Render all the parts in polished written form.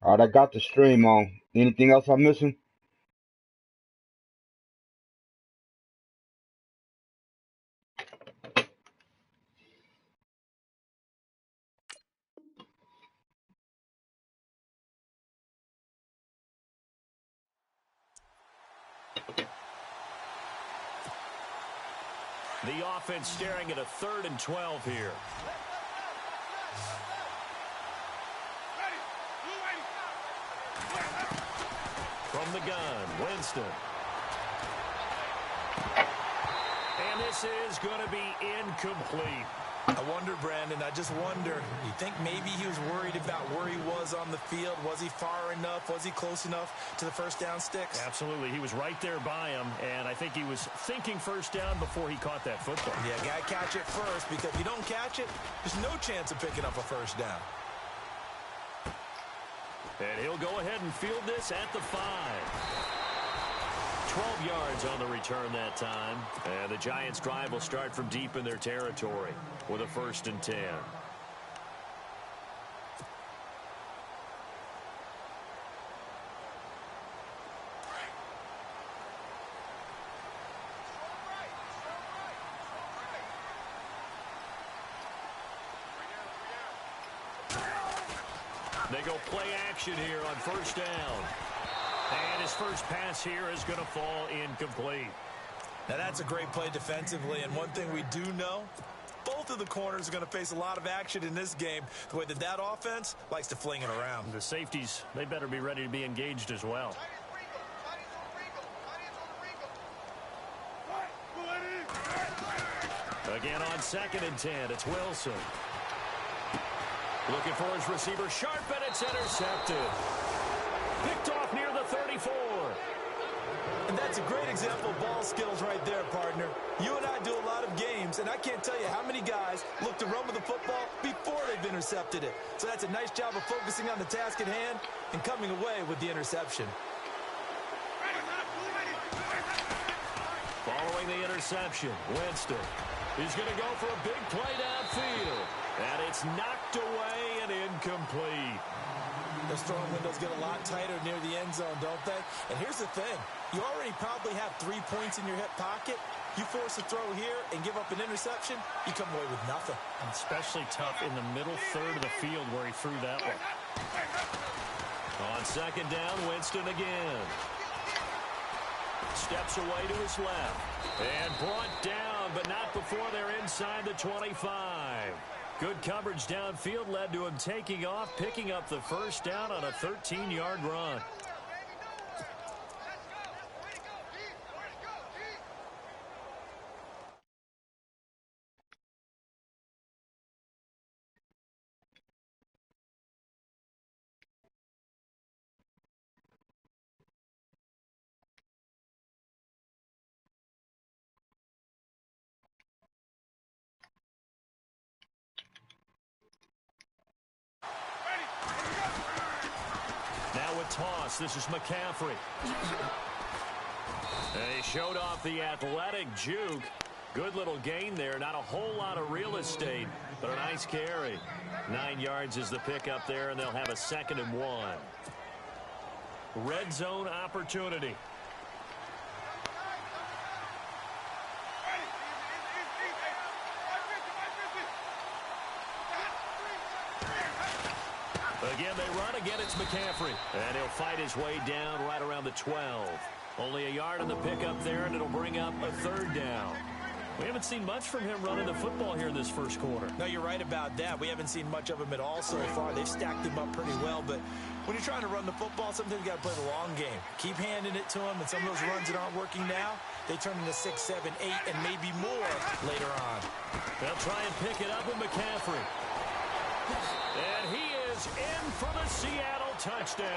All right, I got the stream on. Anything else I'm missing? The offense staring at a 3rd and 12 here. From the gun, Winston. And this is going to be incomplete. I wonder, Brandon, I just wonder, you think maybe he was worried about where he was on the field? Was he far enough? Was he close enough to the first down sticks? Absolutely. He was right there by him, and I think he was thinking first down before he caught that football. Yeah, got to catch it first, because if you don't catch it, there's no chance of picking up a first down. And he'll go ahead and field this at the 5. 12 yards on the return that time. And the Giants' drive will start from deep in their territory with a 1st and 10. They go play action here on 1st down. And his first pass here is going to fall incomplete. Now, that's a great play defensively, and one thing we do know, both of the corners are going to face a lot of action in this game, the way that offense likes to fling it around. The safeties, they better be ready to be engaged as well. Again on 2nd and 10, it's Wilson. Looking for his receiver, sharp, and it's intercepted. Picked off near the 34. And that's a great example of ball skills right there, partner. You and I do a lot of games, and I can't tell you how many guys look to run with the football before they've intercepted it. So that's a nice job of focusing on the task at hand and coming away with the interception. Following the interception, Winston. He's going to go for a big play downfield. And it's knocked away and incomplete. Those throwing windows get a lot tighter near the end zone, don't they? And here's the thing. You already probably have 3 points in your hip pocket. You force a throw here and give up an interception, you come away with nothing. And especially tough in the middle 3rd of the field where he threw that one. On 2nd down, Winston again. Steps away to his left. And brought down, but not before they're inside the 25. Good coverage downfield led to him taking off, picking up the first down on a 13-yard run. Now a toss. This is McCaffrey. He showed off the athletic juke. Good little gain there. Not a whole lot of real estate, but a nice carry. 9 yards is the pickup there, and they'll have a 2nd and 1. Red zone opportunity. Again, they run. Again, it's McCaffrey. And he'll fight his way down right around the 12. Only a yard on the pickup there, and it'll bring up a 3rd down. We haven't seen much from him running the football here in this first quarter. No, you're right about that. We haven't seen much of him at all so far. They've stacked him up pretty well, but when you're trying to run the football, sometimes you got to play the long game. Keep handing it to him, and some of those runs that aren't working now, they turn into 6, 7, 8, and maybe more later on. They'll try and pick it up with McCaffrey. And he is in for the Seattle touchdown.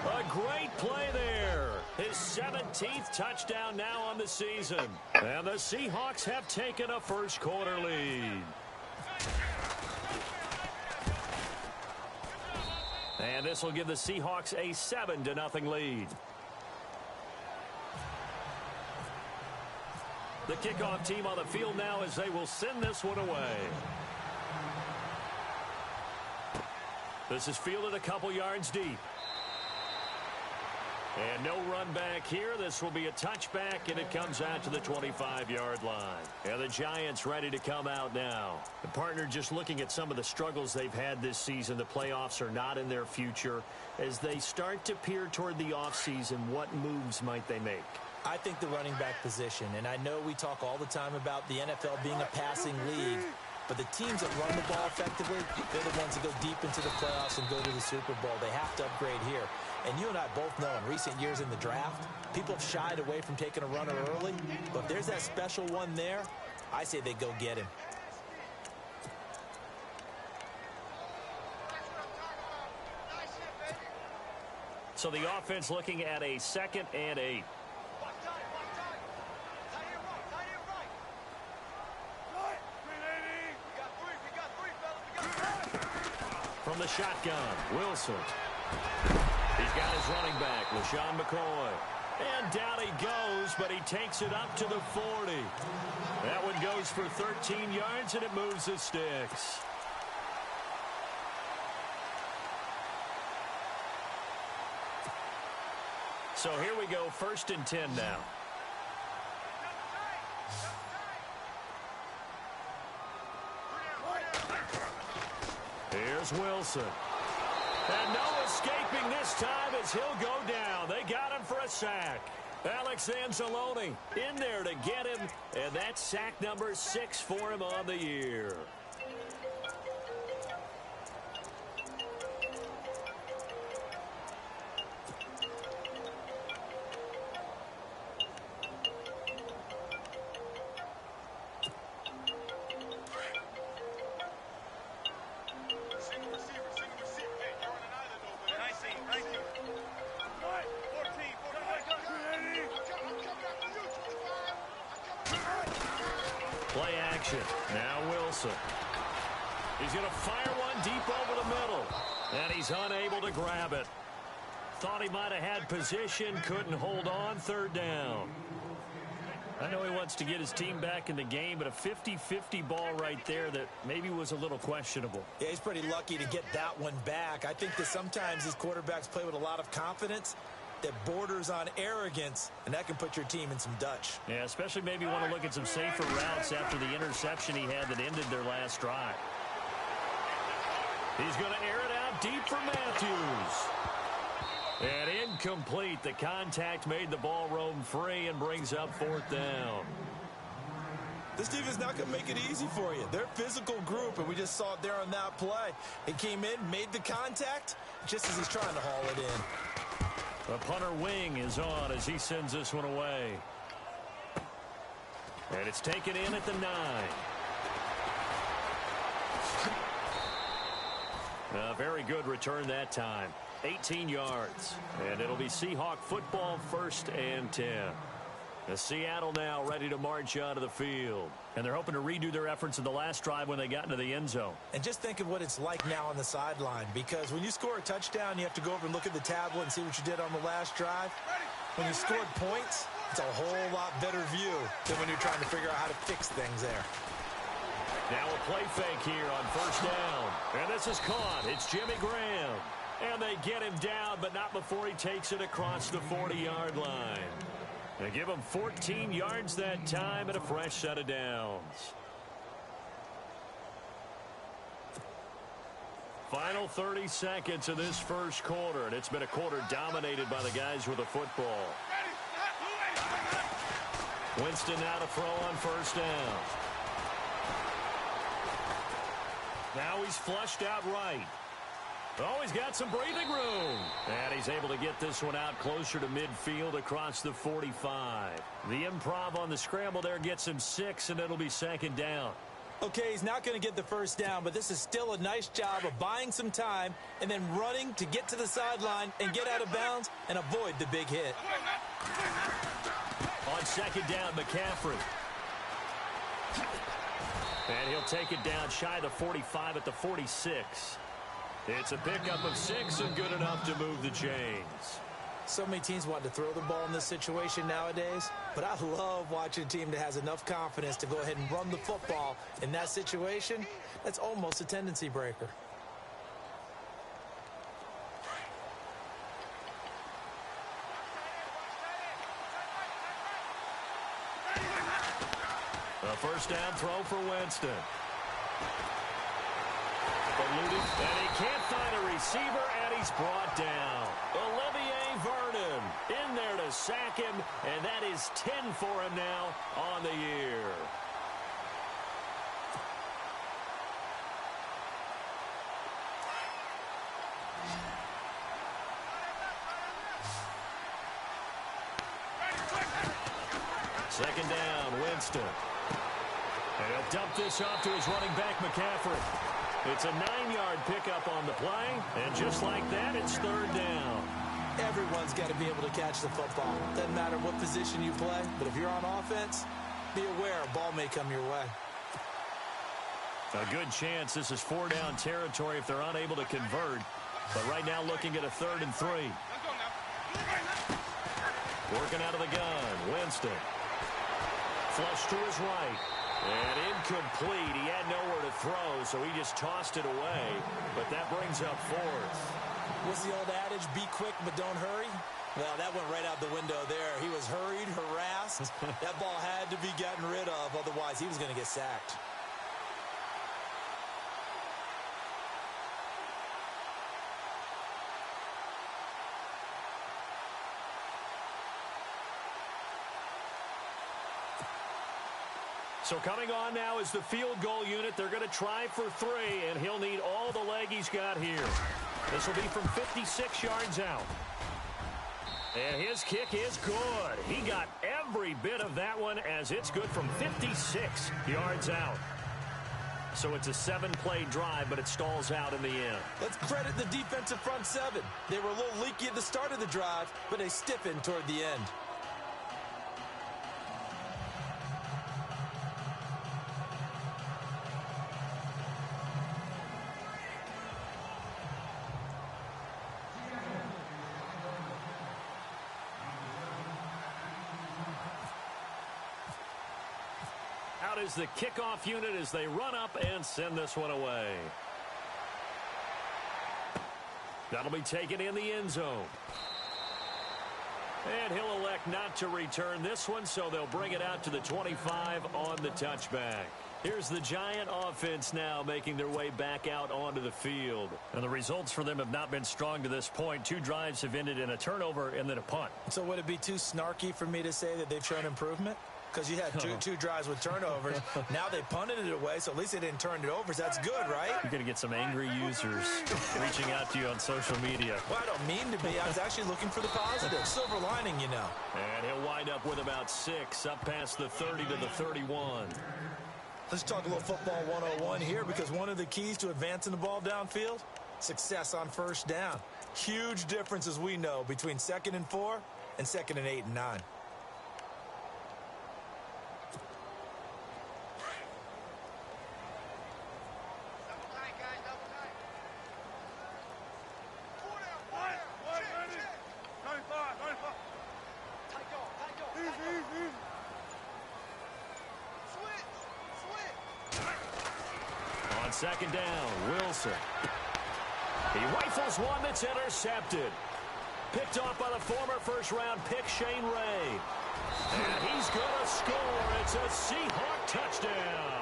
A great play there. His 17th touchdown now on the season. And the Seahawks have taken a first quarter lead. And this will give the Seahawks a 7-0 lead. The kickoff team on the field now as they will send this one away. This is fielded a couple yards deep. And no run back here. This will be a touchback, and it comes out to the 25-yard line. And the Giants ready to come out now. The partner, just looking at some of the struggles they've had this season, the playoffs are not in their future. As they start to peer toward the offseason, what moves might they make? I think the running back position, and I know we talk all the time about the NFL being a passing league, but the teams that run the ball effectively, they're the ones that go deep into the playoffs and go to the Super Bowl. They have to upgrade here. And you and I both know in recent years in the draft, people have shied away from taking a runner early. But if there's that special one there, I say they go get him. So the offense looking at a 2nd and 8. From the shotgun, Wilson. He's got his running back, LaShawn McCoy. And down he goes, but he takes it up to the 40. That one goes for 13 yards, and it moves the sticks. So here we go, 1st and 10 now. Here's Wilson. And no escaping this time as he'll go down. They got him for a sack. Alex Anzalone in there to get him, and that's sack number 6 for him on the year. Play action. Now Wilson. He's going to fire one deep over the middle. And he's unable to grab it. Thought he might have had position. Couldn't hold on. 3rd down. I know he wants to get his team back in the game, but a 50-50 ball right there that maybe was a little questionable. Yeah, he's pretty lucky to get that one back. I think that sometimes these quarterbacks play with a lot of confidence that borders on arrogance, and that can put your team in some Dutch. Yeah, especially maybe want to look at some safer routes after the interception he had that ended their last drive. He's going to air it out deep for Matthews. And incomplete. The contact made the ball roam free and brings up 4th down. This team is not going to make it easy for you. They're a physical group, and we just saw it there on that play. It came in, made the contact, just as he's trying to haul it in. The punter wing is on as he sends this one away. And it's taken in at the 9. A very good return that time. 18 yards. And it'll be Seahawk football, 1st and 10. The Seattle now ready to march out of the field. And they're hoping to redo their efforts in the last drive when they got into the end zone. And just think of what it's like now on the sideline, because when you score a touchdown, you have to go over and look at the tablet and see what you did on the last drive. When you scored points, it's a whole lot better view than when you're trying to figure out how to fix things there. Now a play fake here on 1st down. And this is caught. It's Jimmy Graham. And they get him down, but not before he takes it across the 40-yard line. They give him 14 yards that time and a fresh set of downs. Final 30 seconds of this first quarter, and it's been a quarter dominated by the guys with the football. Winston now to throw on 1st down. Now he's flushed out right. Oh, he's got some breathing room. And he's able to get this one out closer to midfield across the 45. The improv on the scramble there gets him 6, and it'll be 2nd down. Okay, he's not going to get the 1st down, but this is still a nice job of buying some time and then running to get to the sideline and get out of bounds and avoid the big hit. On 2nd down, McCaffrey. And he'll take it down shy of the 45 at the 46. It's a pickup of 6 and good enough to move the chains. So many teams want to throw the ball in this situation nowadays, but I love watching a team that has enough confidence to go ahead and run the football in that situation. That's almost a tendency breaker. A first down throw for Winston. And he can't find a receiver, and he's brought down. Olivier Vernon in there to sack him, and that is 10 for him now on the year. Second down, Winston. And he'll dump this off to his running back, McCaffrey. It's a 9-yard pickup on the play, and just like that, it's third down. Everyone's got to be able to catch the football. Doesn't matter what position you play, but if you're on offense, be aware a ball may come your way. A good chance this is 4-down territory if they're unable to convert. But right now looking at a 3rd and 3. Working out of the gun, Winston. Flush to his right. And incomplete. He had nowhere to throw, so he just tossed it away. But that brings up 4th. What's the old adage? Be quick, but don't hurry? Well, that went right out the window there. He was hurried, harassed. That ball had to be gotten rid of, otherwise he was going to get sacked. So coming on now is the field goal unit. They're going to try for 3, and he'll need all the leg he's got here. This will be from 56 yards out. And his kick is good. He got every bit of that one as it's good from 56 yards out. So it's a 7-play drive, but it stalls out in the end. Let's credit the defensive front 7. They were a little leaky at the start of the drive, but they stiffened toward the end. Out is the kickoff unit as they run up and send this one away. That'll be taken in the end zone. And he'll elect not to return this one, so they'll bring it out to the 25 on the touchback. Here's the Giant offense now making their way back out onto the field. And the results for them have not been strong to this point. 2 drives have ended in a turnover and then a punt. So would it be too snarky for me to say that they've shown improvement? Because you had two drives with turnovers. Now they punted it away, so at least they didn't turn it over. So that's good, right? You're going to get some angry users reaching out to you on social media. Well, I don't mean to be. I was actually looking for the positive. Silver lining, you know. And he'll wind up with about 6 up past the 30 to the 31. Let's talk a little football 101 here, because one of the keys to advancing the ball downfield, success on first down. Huge difference, as we know, between 2nd and 4 and 2nd and 8 and 9. Second down, Wilson. He rifles one that's intercepted. Picked off by the former first-round pick, Shane Ray. And he's going to score. It's a Seahawk touchdown.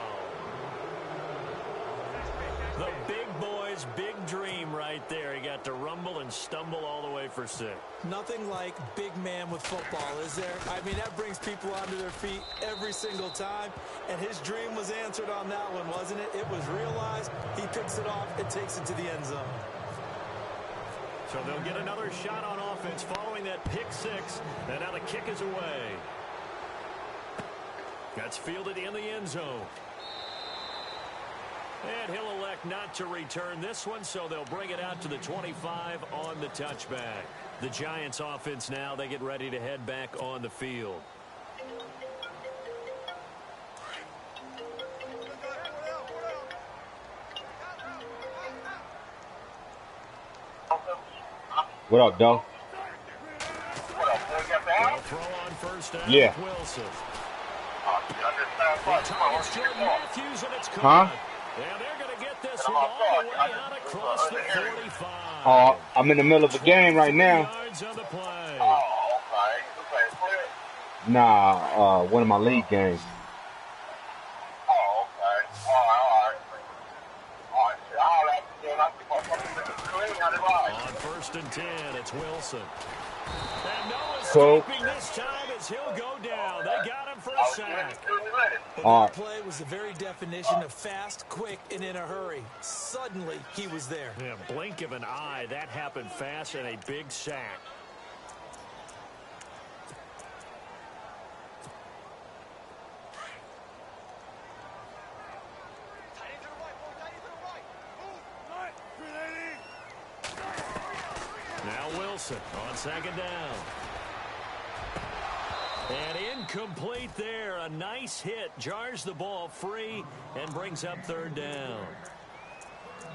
The big boy's big dream right there. He got to rumble and stumble all the way for 6. Nothing like big man with football, is there? I mean, that brings people onto their feet every single time. And his dream was answered on that one, wasn't it? It was realized. He picks it off and takes it to the end zone. So they'll get another shot on offense following that pick 6. And now the kick is away. That's fielded in the end zone. And he'll elect not to return this one, so they'll bring it out to the 25 on the touchback. The Giants offense now, they get ready to head back on the field. What up, dog? They'll throw on first down. Yeah. Wilson. The target's Jordan Matthews, and it's caught. Huh? And they're going to get this one all the way out across the 45. Oh, I'm in the middle of a game right now. Yards on the play. Nah, one of my league games. first and 10. It's Wilson. And no Cool. escaping this time as he'll go down. They got him for a sack. Well, that play was the very definition of fast, quick, and in a hurry. Suddenly, he was there. Yeah, blink of an eye. That happened fast and a big sack. Now Wilson on second down. And incomplete there. A nice hit. Jars the ball free and brings up third down.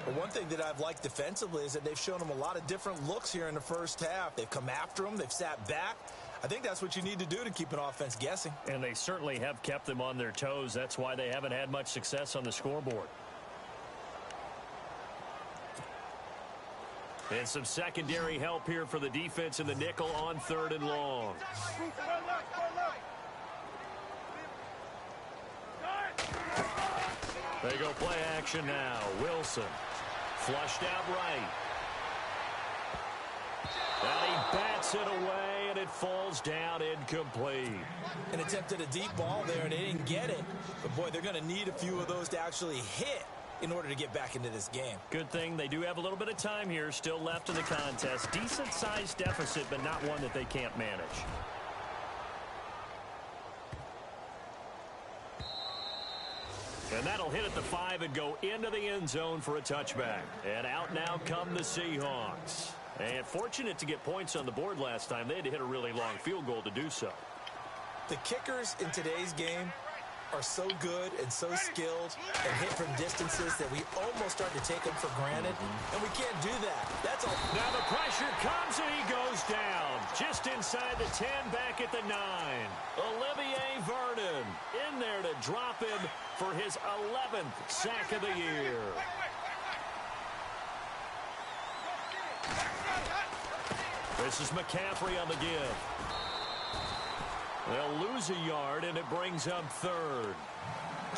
Well, one thing that I've liked defensively is that they've shown him a lot of different looks here in the first half. They've come after him. They've sat back. I think that's what you need to do to keep an offense guessing. And they certainly have kept them on their toes. That's why they haven't had much success on the scoreboard. And some secondary help here for the defense in the nickel on third and long. They go play action now. Wilson flushed out right. And he bats it away, and it falls down incomplete. And attempted a deep ball there, and they didn't get it. But, boy, they're going to need a few of those to actually hit in order to get back into this game. Good thing they do have a little bit of time here still left in the contest. Decent-sized deficit, but not one that they can't manage. And that'll hit at the 5 and go into the end zone for a touchback. And out now come the Seahawks. And fortunate to get points on the board last time. They had to hit a really long field goal to do so. The kickers in today's game are so good and so skilled and hit from distances that we almost start to take them for granted, and we can't do that. That's all. Now the pressure comes and he goes down. Just inside the 10, back at the 9. Olivier Vernon in there to drop him for his 11th sack of the year. This is McCaffrey on the give. They'll lose a yard, and it brings up third.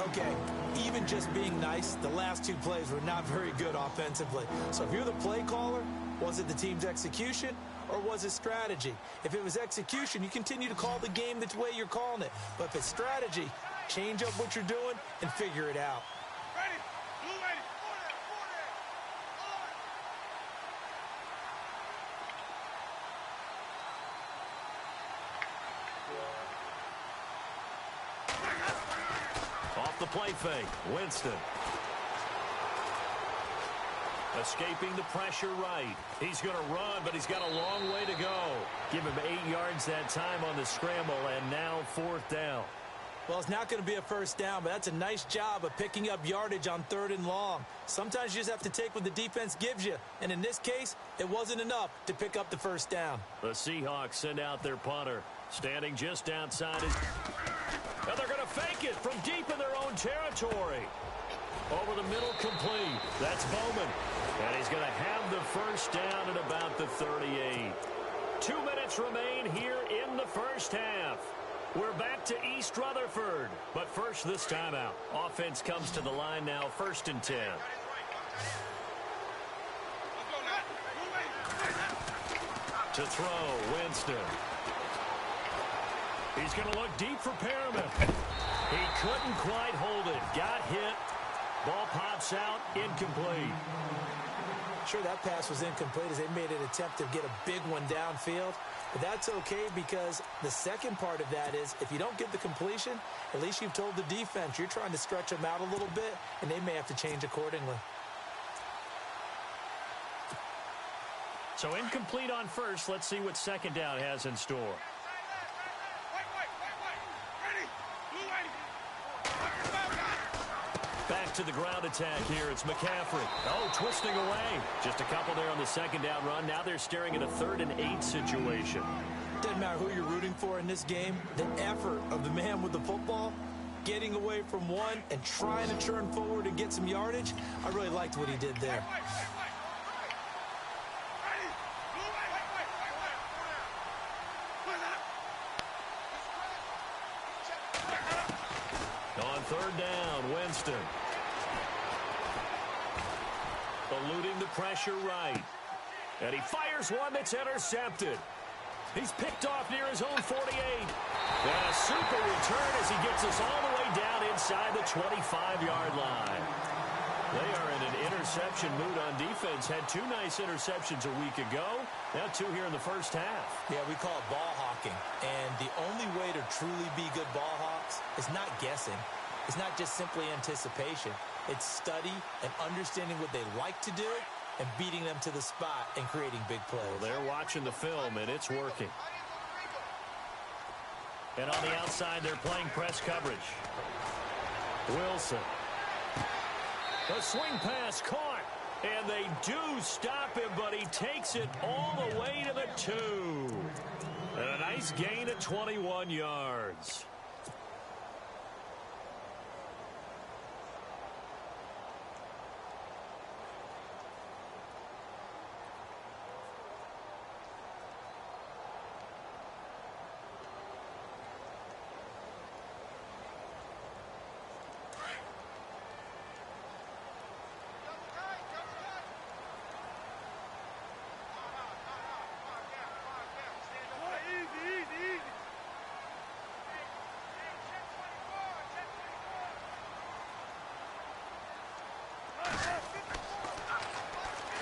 Okay, even just being nice, the last two plays were not very good offensively. So if you're the play caller, was it the team's execution or was it strategy? If it was execution, you continue to call the game the way you're calling it. But if it's strategy, change up what you're doing and figure it out. Off the play fake, Winston. Escaping the pressure right. He's going to run, but he's got a long way to go. Give him 8 yards that time on the scramble, and now fourth down. Well, it's not going to be a first down, but that's a nice job of picking up yardage on third and long. Sometimes you just have to take what the defense gives you, and in this case, it wasn't enough to pick up the first down. The Seahawks send out their punter, standing just outside his... And they're going to fake it from deep in their own territory. Over the middle, complete. That's Bowman. And he's going to have the first down at about the 38. 2 minutes remain here in the first half. We're back to East Rutherford. But first, this timeout. Offense comes to the line now, first and 10. To throw, Winston. He's going to look deep for Perriman. He couldn't quite hold it. Got hit. Ball pops out, incomplete. Sure, that pass was incomplete as they made an attempt to get a big one downfield. But that's okay because the second part of that is if you don't get the completion, at least you've told the defense you're trying to stretch them out a little bit, and they may have to change accordingly. So incomplete on first. Let's see what second down has in store. Back to the ground attack here. It's McCaffrey. Oh, twisting away. Just a couple there on the second down run. Now they're staring at a 3rd and 8 situation. Doesn't matter who you're rooting for in this game. The effort of the man with the football, getting away from one and trying to turn forward and get some yardage, I really liked what he did there. On third down, Winston. Eluding the pressure right. And he fires one that's intercepted. He's picked off near his own 48. And a super return as he gets us all the way down inside the 25-yard line. They are in an interception mood on defense. Had 2 nice interceptions a week ago. Now 2 here in the first half. Yeah, we call it ball hawking. And the only way to truly be good ball hawks is not guessing. It's not just simply anticipation. It's study and understanding what they like to do and beating them to the spot and creating big plays. Well, they're watching the film, and it's working. And on the outside, they're playing press coverage. Wilson. A swing pass caught. And they do stop him, but he takes it all the way to the 2. And a nice gain of 21 yards.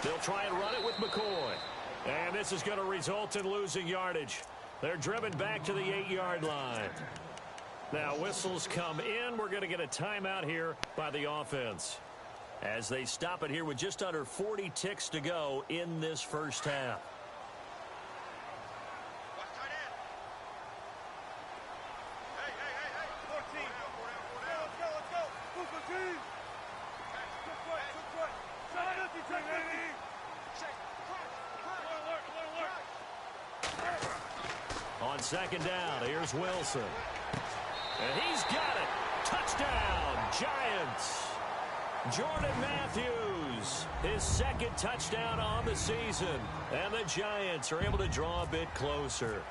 They'll try and run it with McCoy. And this is going to result in losing yardage. They're driven back to the 8-yard line. Now whistles come in. We're going to get a timeout here by the offense, as they stop it here with just under 40 ticks to go in this first half. On second down, here's Wilson. And he's got it. Touchdown, Giants. Jordan Matthews, his second touchdown on the season. And the Giants are able to draw a bit closer.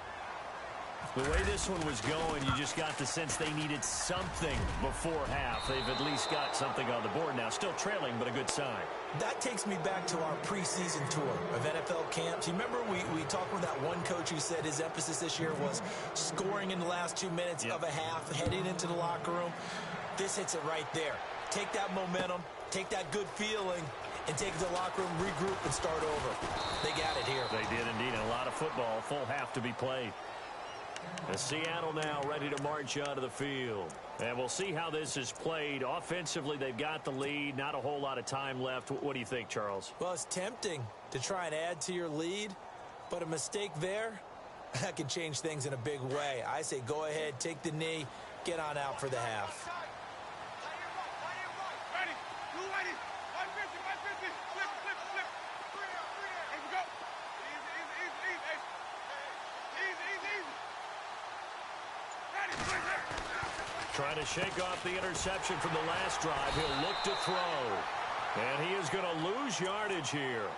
The way this one was going, you just got the sense they needed something before half. They've at least got something on the board now. Still trailing, but a good sign. That takes me back to our preseason tour of NFL camps. You remember we talked with that one coach who said his emphasis this year was scoring in the last 2 minutes of a half, heading into the locker room. This hits it right there. Take that momentum, take that good feeling, and take it to the locker room, regroup, and start over. They got it here. They did indeed. And a lot of football, full half to be played. And Seattle now ready to march onto the field. And we'll see how this is played. Offensively, they've got the lead. Not a whole lot of time left. What do you think, Charles? Well, it's tempting to try and add to your lead, but a mistake there, that can change things in a big way. I say go ahead, take the knee, get on out for the half. Trying to shake off the interception from the last drive. He'll look to throw. And he is going to lose yardage here.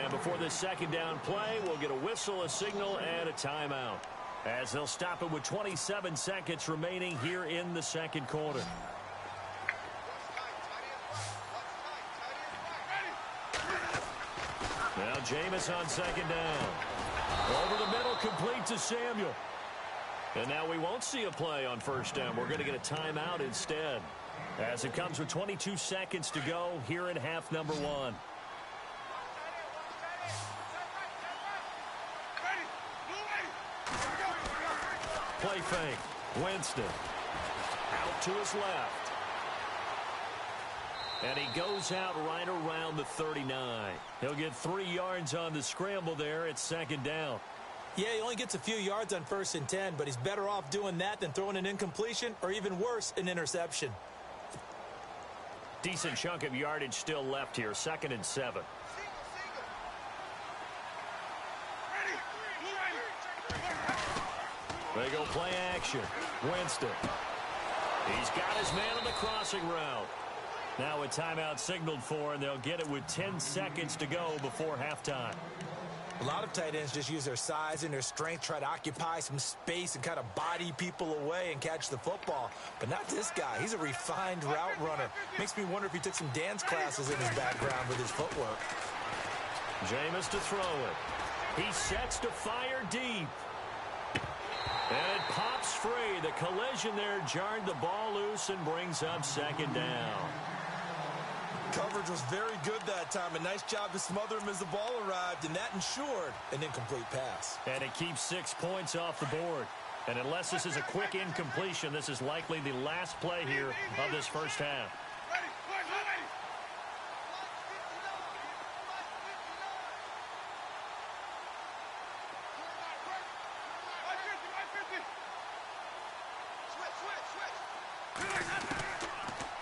And before this second down play, we'll get a whistle, a signal, and a timeout, as they'll stop it with 27 seconds remaining here in the second quarter. Now Jameis on second down. Over the middle, complete to Samuel. And now we won't see a play on first down. We're going to get a timeout instead, as it comes with 22 seconds to go here in half number 1. Play fake. Winston. Out to his left. And he goes out right around the 39. He'll get 3 yards on the scramble there at second down. Yeah, he only gets a few yards on 1st and 10, but he's better off doing that than throwing an incompletion or even worse, an interception. Decent chunk of yardage still left here. 2nd and 7. They go play action. Winston. He's got his man on the crossing route. Now a timeout signaled for, and they'll get it with 10 seconds to go before halftime. A lot of tight ends just use their size and their strength, try to occupy some space and kind of body people away and catch the football. But not this guy. He's a refined route runner. Makes me wonder if he took some dance classes in his background with his footwork. Jameis to throw it. He sets to fire deep. And it pops free. The collision there jarred the ball loose and brings up second down. Coverage was very good that time. A nice job to smother him as the ball arrived, and that ensured an incomplete pass. And it keeps 6 points off the board. And unless this is a quick incompletion, this is likely the last play here of this first half.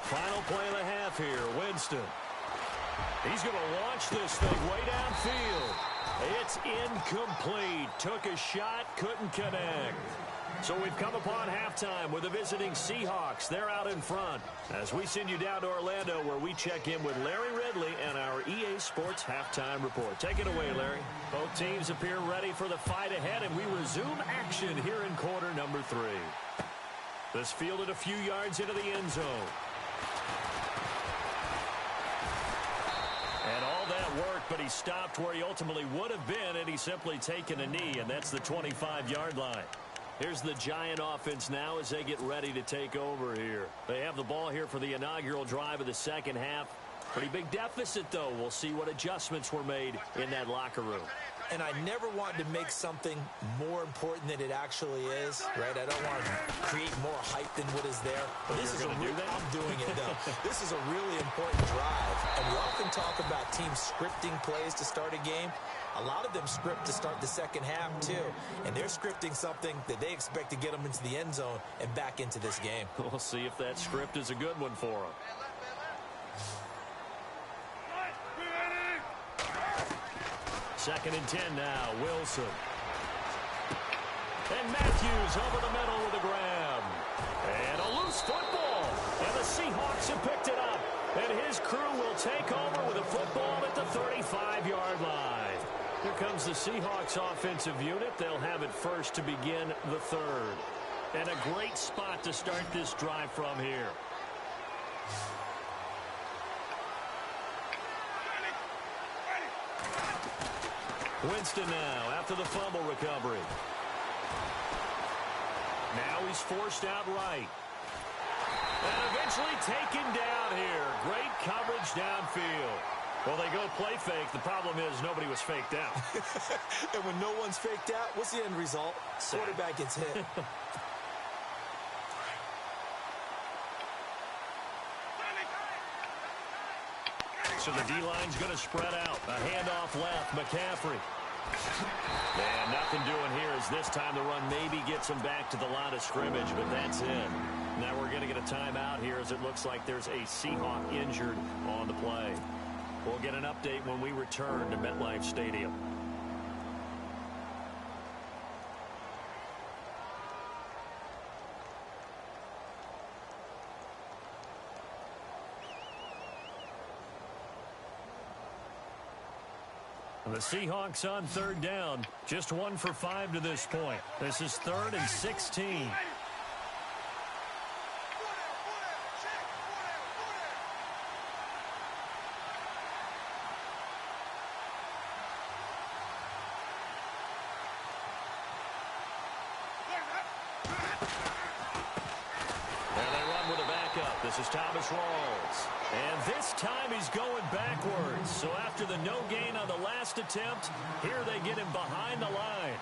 Final play of the half here, Winston. He's going to launch this thing way downfield. It's incomplete. Took a shot, couldn't connect. So we've come upon halftime with the visiting Seahawks. They're out in front as we send you down to Orlando, where we check in with Larry Ridley and our EA Sports Halftime Report. Take it away, Larry. Both teams appear ready for the fight ahead, and we resume action here in quarter number 3. This fielded a few yards into the end zone. And all that worked, but he stopped where he ultimately would have been, and he's simply taken a knee, and that's the 25-yard line. Here's the Giant offense now as they get ready to take over here. They have the ball here for the inaugural drive of the second half. Pretty big deficit, though. We'll see what adjustments were made in that locker room. And I never wanted to make something more important than it actually is, right? I don't want to create more hype than what is there. But this is I'm doing it, though. This is a really important drive. And we often talk about teams scripting plays to start a game. A lot of them script to start the second half, too. And they're scripting something that they expect to get them into the end zone and back into this game. We'll see if that script is a good one for them. Second and 10 now, Wilson. And Matthews over the middle with a grab. And a loose football. And the Seahawks have picked it up. And his crew will take over with a football at the 35-yard line. Here comes the Seahawks offensive unit. They'll have it first to begin the third. And a great spot to start this drive from here. Winston now after the fumble recovery. Now he's forced out right. And eventually taken down here. Great coverage downfield. Well, they go play fake. The problem is nobody was faked out. And when no one's faked out, what's the end result? Quarterback gets hit. So the D-line's going to spread out. A handoff left, McCaffrey. And nothing doing here as this time the run maybe gets him back to the line of scrimmage, but that's it. Now we're going to get a timeout here as it looks like there's a Seahawk injured on the play. We'll get an update when we return to MetLife Stadium. The Seahawks on third down. Just 1 for 5 to this point. This is 3rd and 16. This is Thomas Rawls. And this time he's going backwards. So after the no gain on the last attempt, here they get him behind the line.